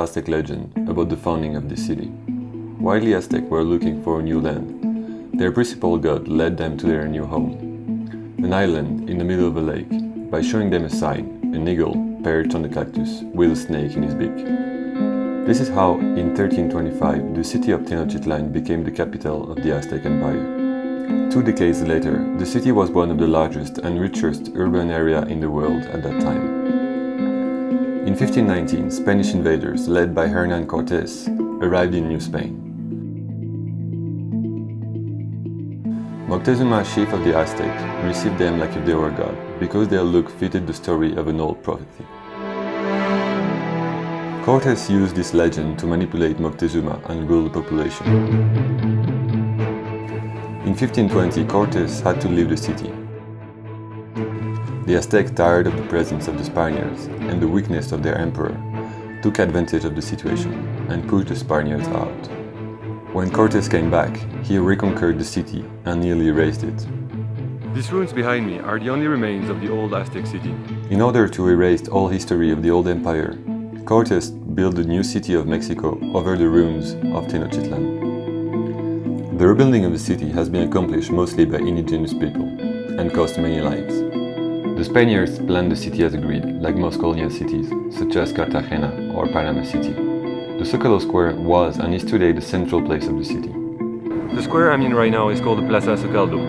Aztec legend about the founding of the city. While the Aztec were looking for a new land, their principal god led them to their new home, an island in the middle of a lake, by showing them a sign, an eagle perched on a cactus with a snake in his beak. This is how, in 1325, the city of Tenochtitlan became the capital of the Aztec Empire. 2 decades later, the city was one of the largest and richest urban areas in the world at that time. In 1519, Spanish invaders, led by Hernán Cortés, arrived in New Spain. Moctezuma, chief of the Aztec, received them like if they were God, because their look fitted the story of an old prophecy. Cortés used this legend to manipulate Moctezuma and rule the population. In 1520, Cortés had to leave the city. The Aztec, tired of the presence of the Spaniards and the weakness of their emperor, took advantage of the situation and pushed the Spaniards out. When Cortés came back, he reconquered the city and nearly erased it. These ruins behind me are the only remains of the old Aztec city. In order to erase all history of the old empire, Cortés built the new city of Mexico over the ruins of Tenochtitlan. The rebuilding of the city has been accomplished mostly by indigenous people and cost many lives. The Spaniards planned the city as a grid, like most colonial cities, such as Cartagena or Panama City. The Zócalo Square was and is today the central place of the city. The square I'm in right now is called the Plaza Zocaldo.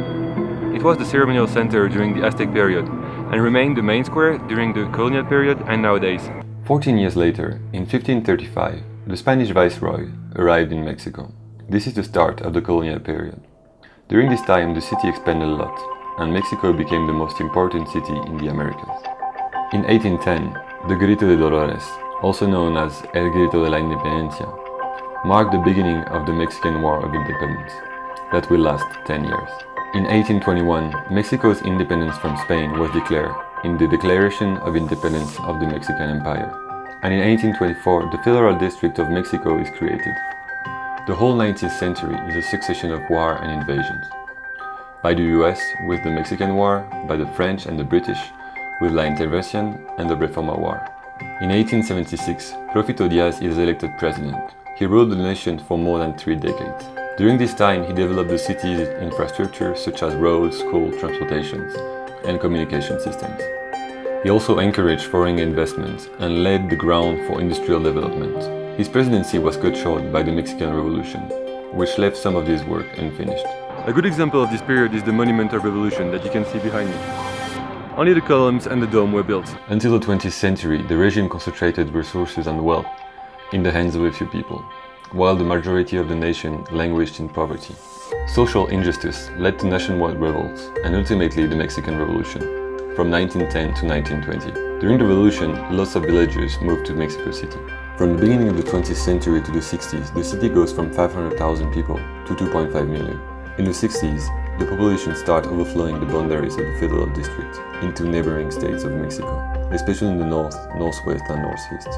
It was the ceremonial center during the Aztec period and remained the main square during the colonial period and nowadays. 14 years later, in 1535, the Spanish viceroy arrived in Mexico. This is the start of the colonial period. During this time, the city expanded a lot, and Mexico became the most important city in the Americas. In 1810, the Grito de Dolores, also known as El Grito de la Independencia, marked the beginning of the Mexican War of Independence, that will last 10 years. In 1821, Mexico's independence from Spain was declared in the Declaration of Independence of the Mexican Empire, and in 1824, the Federal District of Mexico is created. The whole 19th century is a succession of war and invasions. By the US with the Mexican War, by the French and the British with La Intervención and the Reforma War. In 1876, Porfirio Díaz is elected president. He ruled the nation for more than 3 decades. During this time, he developed the city's infrastructure such as roads, school, transportations, and communication systems. He also encouraged foreign investment and laid the ground for industrial development. His presidency was cut short by the Mexican Revolution, which left some of his work unfinished. A good example of this period is the Monumental Revolution that you can see behind me. Only the columns and the dome were built. Until the 20th century, the regime concentrated resources and wealth in the hands of a few people, while the majority of the nation languished in poverty. Social injustice led to nationwide revolts and ultimately the Mexican Revolution, from 1910 to 1920. During the revolution, lots of villagers moved to Mexico City. From the beginning of the 20th century to the 60s, the city goes from 500,000 people to 2.5 million. In the 60s, the population started overflowing the boundaries of the Federal District into neighboring states of Mexico, especially in the north, northwest and northeast.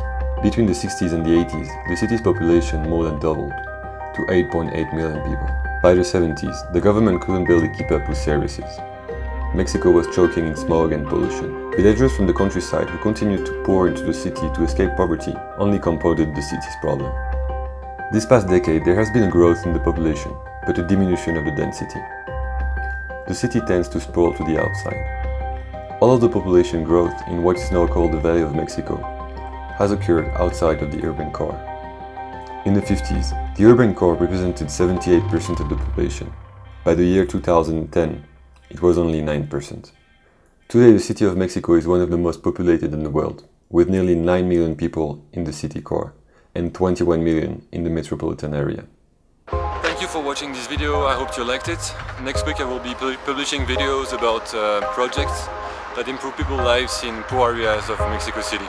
Between the 60s and the 80s, the city's population more than doubled to 8.8 million people. By the 70s, the government couldn't barely keep up with services. Mexico was choking in smog and pollution. Villagers from the countryside who continued to pour into the city to escape poverty only compounded the city's problem. This past decade, there has been a growth in the population, but a diminution of the density. The city tends to sprawl to the outside. All of the population growth in what is now called the Valley of Mexico has occurred outside of the urban core. In the 50s, the urban core represented 78% of the population. By the year 2010, it was only 9%. Today, the city of Mexico is one of the most populated in the world, with nearly 9 million people in the city core and 21 million in the metropolitan area. Thank you for watching this video, I hope you liked it. Next week I will be publishing videos about projects that improve people's lives in poor areas of Mexico City.